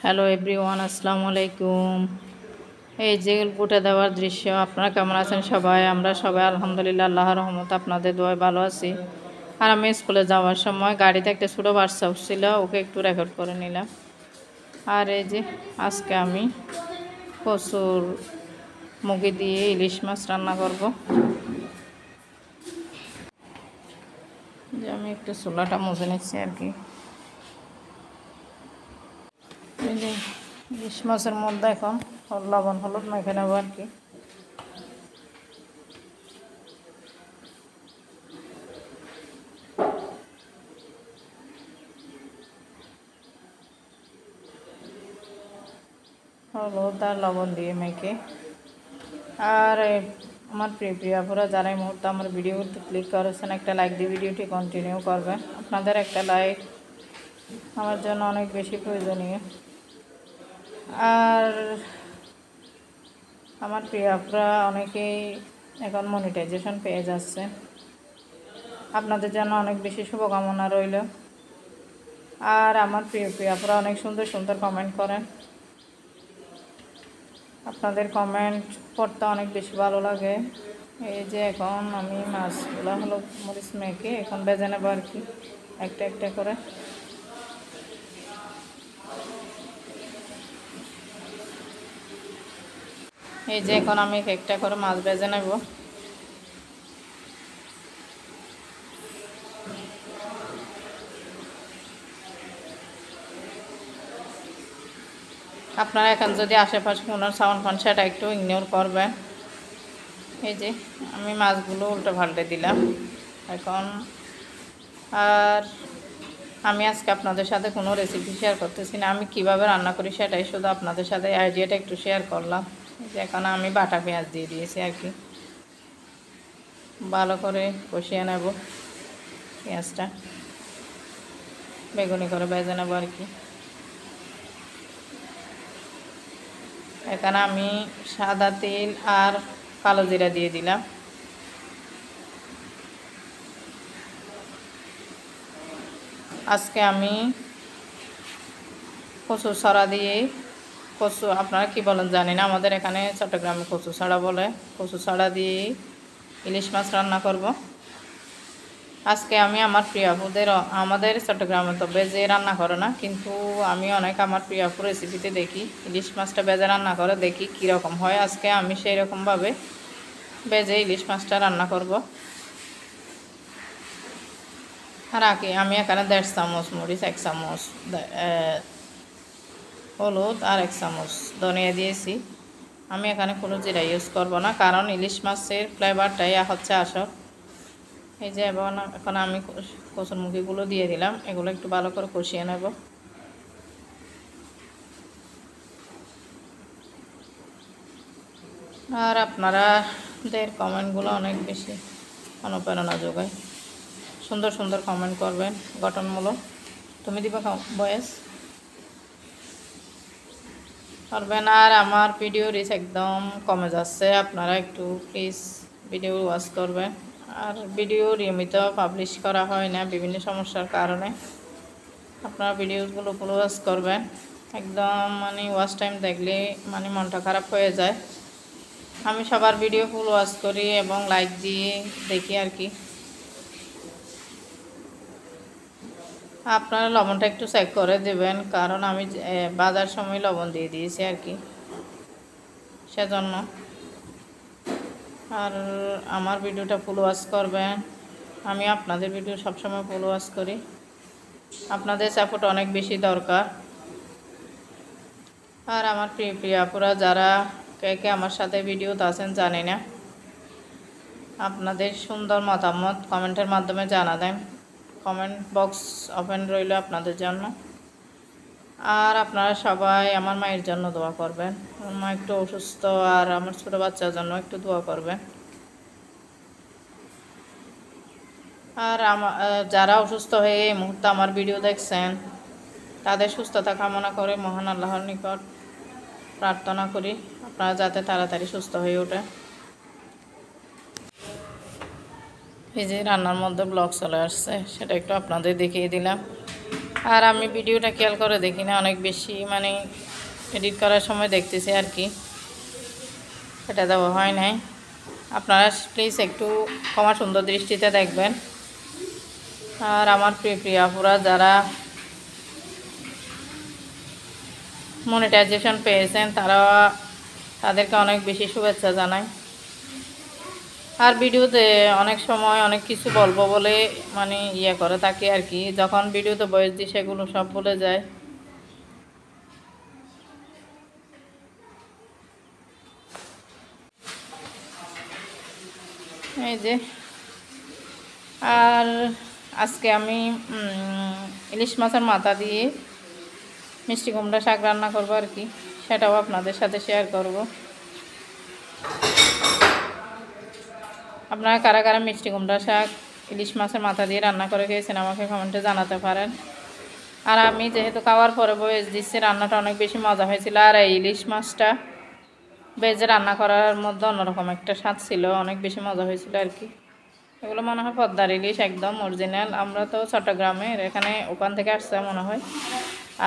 Hello everyone, আসসালামু আলাইকুম। এই যে বুটে দেওয়ার দৃশ্য, আপনারা কেমন আছেন সবাই? আমরা সবাই আলহামদুলিল্লাহ, আল্লাহর রহমতে আপনাদের দোয়ায় ভালো আছি। আর আমি স্কুলে যাওয়ার সময় গাড়িতে একটা ছোটো বাচ্চা ছিল, ওকে একটু রেকর্ড করে নিলাম। আর এই যে আজকে আমি কচুর মুগি দিয়ে ইলিশ মাছ রান্না করব। যে আমি একটু চুলাটা মুছে নিচ্ছি আর কি। এই যে ইলিশ মাছের মধ্যে এখন লবণ হলুদ মেখে নেবো আর কি। হলুদ আর লবণ দিয়ে মেখে। আর আমার প্রিয় আপুরা যারা এই মুহূর্তে আমার ভিডিওতে ক্লিক করেছেন, একটা লাইক দিয়ে ভিডিওটি কন্টিনিউ করবেন। আপনাদের একটা লাইক আমার জন্য অনেক বেশি প্রয়োজনীয়। আর আমার প্রিয় আপুরা অনেকেই এখন মনিটাইজেশন পেয়ে যাচ্ছে, আপনাদের জন্য অনেক বেশি শুভকামনা রইল। আর আমার প্রিয় আপুরা অনেক সুন্দর সুন্দর কমেন্ট করেন, আপনাদের কমেন্ট পড়তে অনেক বেশি ভালো লাগে। এই যে এখন আমি মাছগুলো হলো মরিচ মেখে এখন ভেজে নেবো আর কি, একটা একটা করে। এই যে এখন আমি একটা করে মাছ ভেজে নেব। আপনারা এখন যদি আশেপাশে কোনো সাউন্ড পান সেটা একটু ইগনোর করবেন। এই যে আমি মাছগুলো উল্টো পাল্টে দিলাম এখন। আর আমি আজকে আপনাদের সাথে কোনো রেসিপি শেয়ার করতেছি না, আমি কিভাবে রান্না করি সেটাই শুধু আপনাদের সাথে আইডিয়াটা একটু শেয়ার করলাম। যে এখন আমি বাটা পেঁয়াজ দিয়ে দিয়েছি আর কি, ভালো করে কষিয়ে নেব পেঁয়াজটা, বেগুনি করে ভেজে নেব আর কি। এখানে আমি সাদা তেল আর কালো জিরা দিয়ে দিলাম। আজকে আমি কচু ছড়া দিয়ে, কচু আপনারা কি বলেন জানি না, আমাদের এখানে চট্টগ্রামে কচু ছড়া বলে, কচু ছড়া দিয়ে ইলিশ মাছ রান্না করব। আজকে আমি আমার প্রিয় আপুদের, আমাদের চট্টগ্রামে তো বেজে রান্না করে না, কিন্তু আমি অনেক আমার প্রিয় আপু রেসিপিতে দেখি ইলিশ মাছটা বেজে রান্না করে, দেখি কীরকম হয়। আজকে আমি সেই রকমভাবে বেজে ইলিশ মাছটা রান্না করব। আর আমি এখানে 1.5 চামচ মরিচ, 1 চামচ হলুদ আর 1 চামচ ধনিয়া দিয়েছি। আমি এখানে কোনো জিরা ইউজ করব না, কারণ ইলিশ মাছের ফ্লেভারটাই হচ্ছে আসল। এই যে এখন আমি কচুর মুখিগুলো দিয়ে দিলাম, এগুলো একটু ভালো করে কষিয়ে নেব। আর আপনারাদের কমেন্টগুলো অনেক বেশি অনুপ্রেরণা যোগায়, সুন্দর সুন্দর কমেন্ট করবেন গঠনমূলক। তুমি দিবা বয়েস করবেন। আর আমার ভিডিও রিচ একদম কমে যাচ্ছে, আপনারা একটু প্লিজ ভিডিও ওয়াচ করবেন। আর ভিডিও নিয়মিত পাবলিশ করা হয় না বিভিন্ন সমস্যার কারণে, আপনারা ভিডিওগুলো ফুল ওয়াচ করবেন। একদম মানে ওয়াচ টাইম দেখলে মানে মনটা খারাপ হয়ে যায়। আমি সবার ভিডিও ফুল ওয়াচ করি এবং লাইক দিয়ে দেখি আর কি। আপনারা লবণটা একটু চেক করে দেবেন, কারণ আমি বাজার সময় লবণ দিয়ে দিয়েছি আর কি, সেজন্য। আর আমার ভিডিওটা ফুল ওয়াচ করবেন, আমি আপনাদের ভিডিও সবসময় ফুল ওয়াচ করি, আপনাদের সাপোর্ট অনেক বেশি দরকার। আর আমার প্রিয় আপুরা যারা কে কে আমার সাথে ভিডিওতে আছেন জানি না, আপনাদের সুন্দর মতামত কমেন্টের মাধ্যমে জানা দেন। কমেন্ট বক্স ওপেন রইল আপনাদের জন্য। আর আপনারা সবাই আমার মায়ের জন্য দোয়া করবেন, আমার মা একটু অসুস্থ, আর আমার ছোটো বাচ্চার জন্য একটু দোয়া করবেন। আর যারা অসুস্থ হয়ে এই মুহূর্তে আমার ভিডিও দেখছেন, তাদের সুস্থতা কামনা করে মহান আল্লাহর নিকট প্রার্থনা করি আপনারা যাতে তাড়াতাড়ি সুস্থ হয়ে ওঠে। এই যে রান্নার মধ্যে ব্লগ চলে আসছে, সেটা একটু আপনাদের দেখিয়ে দিলাম। আর আমি ভিডিওটা খেয়াল করে দেখি না, অনেক বেশি মানে এডিট করার সময় দেখতেছি আর কি, এটা দেওয়া হয় নাই। আপনারা প্লিজ একটু ক্ষমা সুন্দর দৃষ্টিতে দেখবেন। আর আমার প্রিয় আপুরা যারা মনিটাইজেশন পেয়েছেন তাদেরকে অনেক বেশি শুভেচ্ছা জানাই। আর ভিডিওতে অনেক সময় অনেক কিছু বলবো বলে মানে করে থাকি আর কি, যখন ভিডিওতে ভয়েস দিই সেগুলো সব ভুলে যায়। এই যে আর আজকে আমি ইলিশ মাছের মাথা দিয়ে মিষ্টি কুমড়া শাক রান্না করবো আর কি, সেটাও আপনাদের সাথে শেয়ার করব। আপনারা কারা কারা মিষ্টি কুমড়া শাক ইলিশ মাছের মাথা দিয়ে রান্না করে খেয়েছেন আমাকে কমেন্টে জানাতে পারেন। আর আমি যেহেতু খাওয়ার পরে ভয়েস দিচ্ছি, রান্নাটা অনেক বেশি মজা হয়েছিল। আর এই ইলিশ মাছটা ভেজে রান্না করার মধ্যে অন্যরকম একটা স্বাদ ছিল, অনেক বেশি মজা হয়েছিল আর কি। এগুলো মনে হয় পদ্মার ইলিশ, একদম অরিজিনাল। আমরা তো চট্টগ্রামের, এখানে ওখান থেকে আসছে মনে হয়।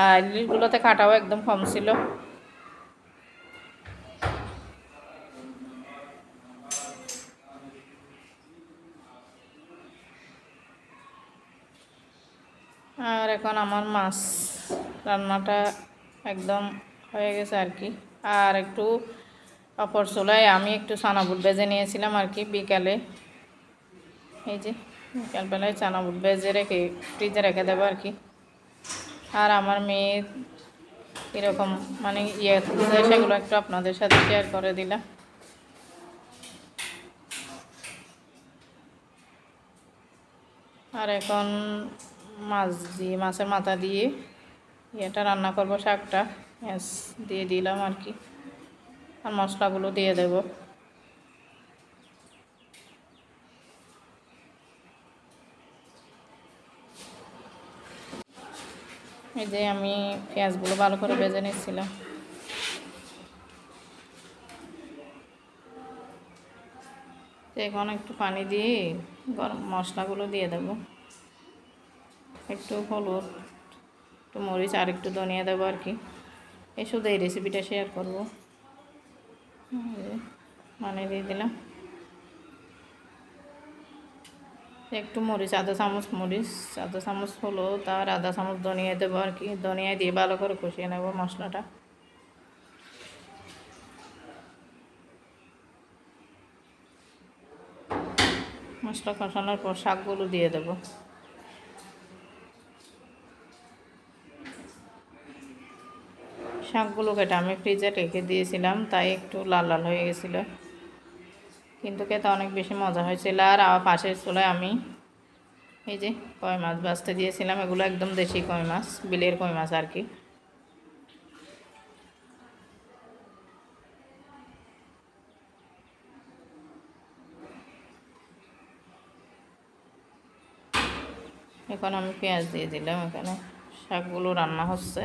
আর ইলিশগুলোতে কাটাও একদম কম ছিল। আর এখন আমার মাছ রান্নাটা একদম হয়ে গেছে আর কি। আর একটু অপর চুলায় আমি একটু চানা বুট ভেজে নিয়েছিলাম আর কি বিকালে। এই যে বিকালবেলায় চানা বুট ভেজে রেখে ফ্রিজে রেখে দেবো আর কি। আর আমার মেয়ে এরকম মানে সেগুলো একটু আপনাদের সাথে শেয়ার করে দিলাম। আর এখন মাছের মাথা দিয়ে এটা রান্না করব, শাকটা দিয়ে দিলাম আর কি। আর মশলাগুলো দিয়ে দেব। এই যে আমি পেঁয়াজগুলো ভালো করে ভেজে নিচ্ছিলাম। এখন একটু পানি দিয়ে গরম মশলাগুলো দিয়ে দেব, একটু হলুদ, একটু মরিচ আর একটু ধনিয়া দেবো আর কি। এই শুধু এই রেসিপিটা শেয়ার করব। মানে দিয়ে দিলাম একটু মরিচ, আধা চামচ মরিচ, আধা চামচ হলুদ আর আধা চামচ ধনিয়া দেবো আর কি। ধনিয়া দিয়ে ভালো করে কষিয়ে নেব মশলাটা। মশলা কষানোর পর শাকগুলো দিয়ে দেব। শাকগুলো কেটে আমি ফ্রিজে রেখে দিয়েছিলাম, তাই একটু লাল লাল হয়ে গেছিলো, কিন্তু খেতে অনেক বেশি মজা হয়েছিল। আর পাশের চুলায় আমি এই যে কই মাছ ভাজতে দিয়েছিলাম। এগুলো একদম দেশি কই মাছ, বিলের কই মাছ আর কি। এখন আমি পেঁয়াজ দিয়ে দিলাম, এখানে শাকগুলো রান্না হচ্ছে।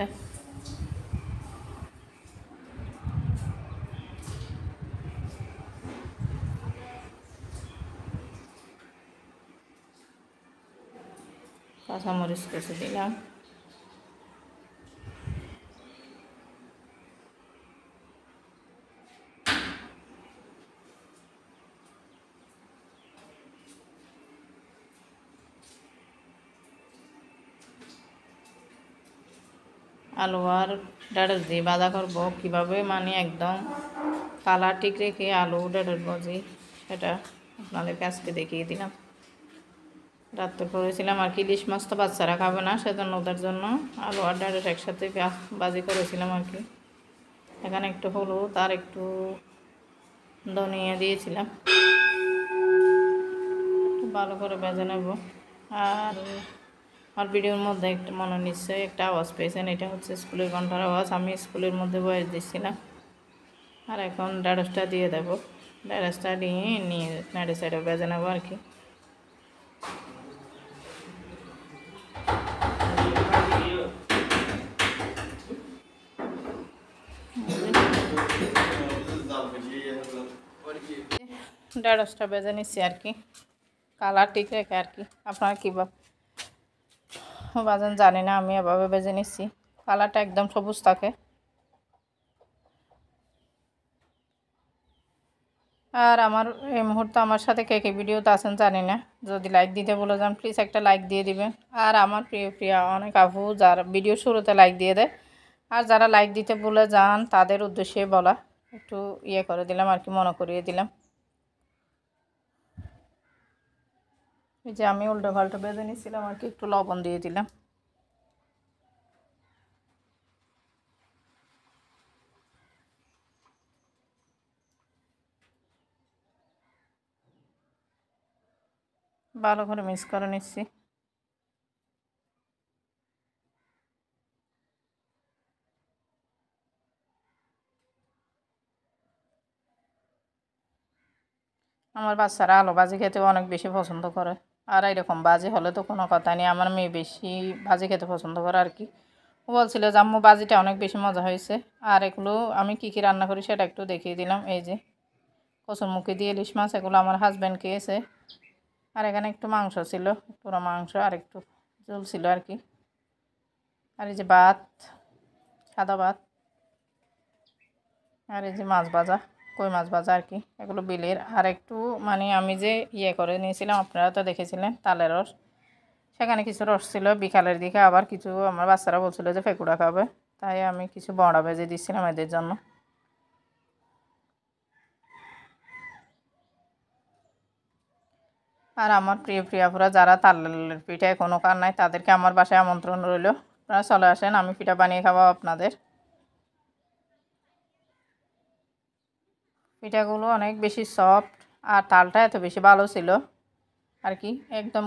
কাঁচামরিচ কুচি দিলাম। আলু আর ঢেঁড়স দিয়ে ভাজা করবো কীভাবে, মানে একদম কালার ঠিক রেখে আলু ঢেঁড়স ভাজি, সেটা আপনাদের কাছকে দেখিয়ে দিলাম। রাত্রে করেছিলাম আর কি, ইলিশ মাছ তো বাচ্চারা খাবে না, সেজন্য ওদের জন্য আলু আর ঢেঁড়স একসাথে ভাজি করেছিলাম আর কি। এখানে একটু হলুদ আর একটু ধনিয়া দিয়েছিলাম, ভালো করে ভেজে নেব। আর আমার ভিডিওর মধ্যে একটা মনে নিশ্চয়ই একটা আওয়াজ পেয়েছেন, এটা হচ্ছে স্কুলের ঘন্টার আওয়াজ। আমি স্কুলের মধ্যে বয়স দিচ্ছিলাম। আর এখন ঢেঁড়সটা দিয়ে দেবো। ঢেঁড়সটা নিয়ে নাড়ে সাইডে ভেজে নেবো আর কি। ঢেঁড়সটা ভেজে নিচ্ছি আর কি, কালার ঠিক রেখে আর কি। আপনারা কী বাজান জানি না, আমি এভাবে ভেজে নিচ্ছি। কালারটা একদম সবুজ থাকে। আর আমার এই মুহূর্তে আমার সাথে কে কে ভিডিওতে আছেন জানি না, যদি লাইক দিতে বলে যান প্লিজ একটা লাইক দিয়ে দিবেন। আর আমার প্রিয় অনেক আপু যারা ভিডিও শুরুতে লাইক দিয়ে দেয়, আর যারা লাইক দিতে ভুলে যান তাদের উদ্দেশ্যে বলা, একটু ইয়ে করে দিলাম আর কি, মনে করিয়ে দিলাম। এই যে আমি উল্টো পাল্টা বেঁধে নিয়েছিলাম আর কি, একটু লবণ দিয়ে দিলাম। ভালো করে মিক্স করে নিচ্ছি। আমার বাচ্চারা আলু ভাজি খেতে অনেক বেশি পছন্দ করে। আর এরকম ভাজি হলে তো কোনো কথা নেই, আমার মেয়ে বেশি ভাজি খেতে পছন্দ করে আর কি। ও বলছিল যে আম্মু ভাজিটা অনেক বেশি মজা হয়েছে। আর এগুলো আমি কী কী রান্না করি সেটা একটু দেখিয়ে দিলাম। এই যে কচুরমুখী দিয়ে ইলিশ মাছ, এগুলো আমার হাজব্যান্ড খেয়েছে। আর এখানে একটু মাংস ছিল, পুরো মাংস, আর একটু ঝোল ছিল আর কি। আর এই যে ভাত, সাদা ভাত। আর এই যে মাছ ভাজা, কই মাছ ভাজা আর কি, এগুলো বিলের। আর একটু মানে আমি যে ইয়ে করে নিয়েছিলাম, আপনারা তো দেখেছিলেন তালের রস, সেখানে কিছু রস ছিল। বিকালের দিকে আবার কিছু আমার বাচ্চারা বলছিল যে ফেকুড়া খাবে, তাই আমি কিছু বড়া ভেজে দিচ্ছিলাম এদের জন্য। আর আমার প্রিয়াপুরা যারা তালের পিঠা এখনও খান নাই, তাদেরকে আমার বাসায় আমন্ত্রণ রইল, আপনারা চলে আসেন, আমি পিঠা বানিয়ে খাওয়াবো আপনাদের। পিঠাগুলো অনেক বেশি সফট, আর তালটা এত বেশি ভালো ছিল আর কি। একদম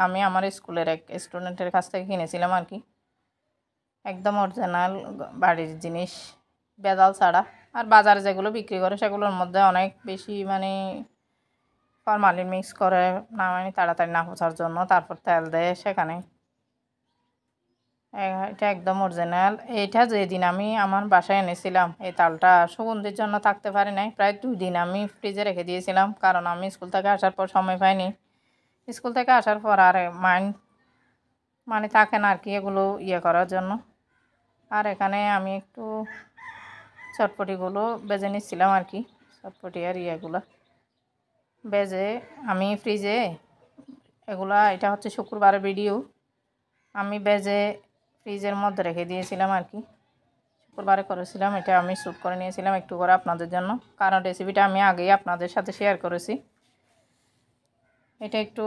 আমি আমার স্কুলের এক স্টুডেন্টের কাছ থেকে কিনেছিলাম আর কি, একদম অরিজিনাল বাড়ির জিনিস, ভেজাল ছাড়া। আর বাজারে যেগুলো বিক্রি করে সেগুলোর মধ্যে অনেক বেশি মানে ফরমালিন মিক্স করে, না মানে তাড়াতাড়ি না পচার জন্য, তারপর তেল দেয় সেখানে। এটা একদম অরিজিনাল। এইটা যেদিন আমি আমার বাসায় এনেছিলাম, এই তালটা সুগন্ধির জন্য থাকতে পারি নাই, প্রায় 2 দিন আমি ফ্রিজে রেখে দিয়েছিলাম, কারণ আমি স্কুল থেকে আসার পর সময় পাইনি। স্কুল থেকে আসার পর আর মানে থাকে না আর কি এগুলো ইয়ে করার জন্য। আর এখানে আমি একটু চটপটিগুলো বেজে নিচ্ছিলাম আর কি, চটপটি আর ইয়েগুলো বেজে আমি ফ্রিজে এগুলা, এটা হচ্ছে শুক্রবারের ভিডিও, আমি বেজে ফ্রিজের মধ্যে রেখে দিয়েছিলাম আর কি। শুক্রবারে করেছিলাম, এটা আমি শ্যুট করে নিয়েছিলাম একটু করে আপনাদের জন্য, কারণ রেসিপিটা আমি আগেই আপনাদের সাথে শেয়ার করেছি। এটা একটু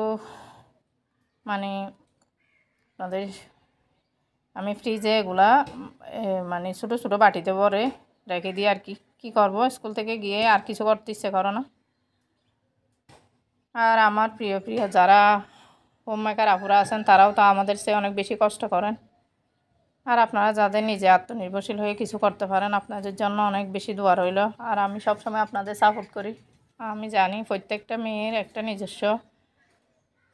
মানে আপনাদের, আমি ফ্রিজে এগুলা মানে ছোটো ছোটো বাটিতে ভরে রেখে দিই আর কি। কী করবো, স্কুল থেকে গিয়ে আর কিছু করতে ইচ্ছে করো না। আর আমার প্রিয় যারা হোম মেকার আপুরা আছেন, তারাও তো আমাদের চেয়ে অনেক বেশি কষ্ট করেন। আর আপনারা যাদের নিজে আত্মনির্ভরশীল হয়ে কিছু করতে পারেন, আপনাদের জন্য অনেক বেশি দোয়া রইল। আর আমি সবসময় আপনাদের সাপোর্ট করি। আমি জানি প্রত্যেকটা মেয়ের একটা নিজস্ব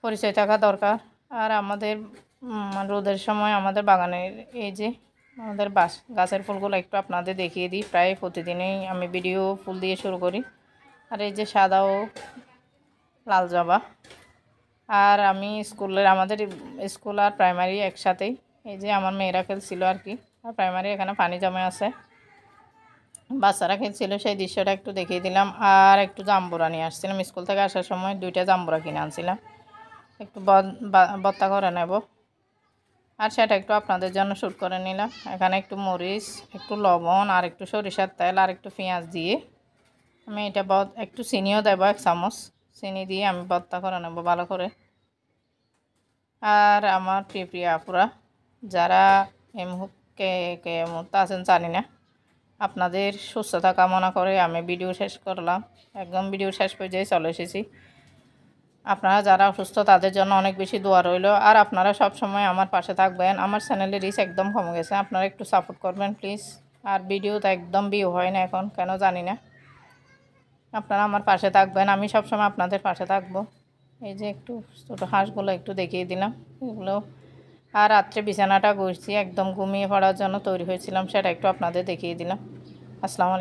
পরিচয় থাকা দরকার। আর আমাদের রোদের সময় আমাদের বাগানের এই যে আমাদের গাছের ফুলগুলো একটু আপনাদের দেখিয়ে দিই। প্রায় প্রতিদিনই আমি ভিডিও ফুল দিয়ে শুরু করি। আর এই যে সাদা ও লাল জবা। আর আমি আমাদের স্কুল আর প্রাইমারি একসাথেই। এই যে আমার মেয়েরা খেলছিল আর কি, আর প্রাইমারি এখানে পানি জমে আছে, বাচ্চারা খেলছিল, সেই দৃশ্যটা একটু দেখিয়ে দিলাম। আর একটু জাম্বুরা নিয়ে আসছিলাম, স্কুল থেকে আসার সময় 2টা জাম্বুরা কিনে আনছিলাম, একটু ভর্তা করে নেব। আর সেটা একটু আপনাদের জন্য শ্যুট করে নিলাম। এখানে একটু মরিচ, একটু লবণ, আর একটু সরিষার তেল, আর একটু পেঁয়াজ দিয়ে আমি এটা একটু চিনিও দেবো, 1 চামচ চিনি দিয়ে আমি ভর্তা করে নেব ভালো করে। আর আমার প্রিয় আপুরা যারা এই মুহূর্তে আছেন জানি না, আপনাদের সুস্থতা কামনা করে আমি ভিডিও শেষ করলাম। একদম ভিডিও শেষ পর্যায়ে চলে এসেছি। আপনারা যারা অসুস্থ তাদের জন্য অনেক বেশি দোয়া রইল। আর আপনারা সব সময় আমার পাশে থাকবেন। আমার চ্যানেলের রিচ একদম কমে গেছে, আপনারা একটু সাপোর্ট করবেন প্লিজ। আর ভিডিওটা একদম ভিউ হয় না এখন, কেন জানি না। আপনারা আমার পাশে থাকবেন, আমি সব সময় আপনাদের পাশে থাকব। এই যে একটু ছোটো হাঁসগুলো একটু দেখিয়ে দিলাম এগুলো। আর রাত্রে বিছানাটা গড়ছি, একদম ঘুমিয়ে পড়ার জন্য তৈরি হয়েছিলাম, সেটা একটু আপনাদের দেখিয়ে দিলাম। আসসালামু আলাইকুম।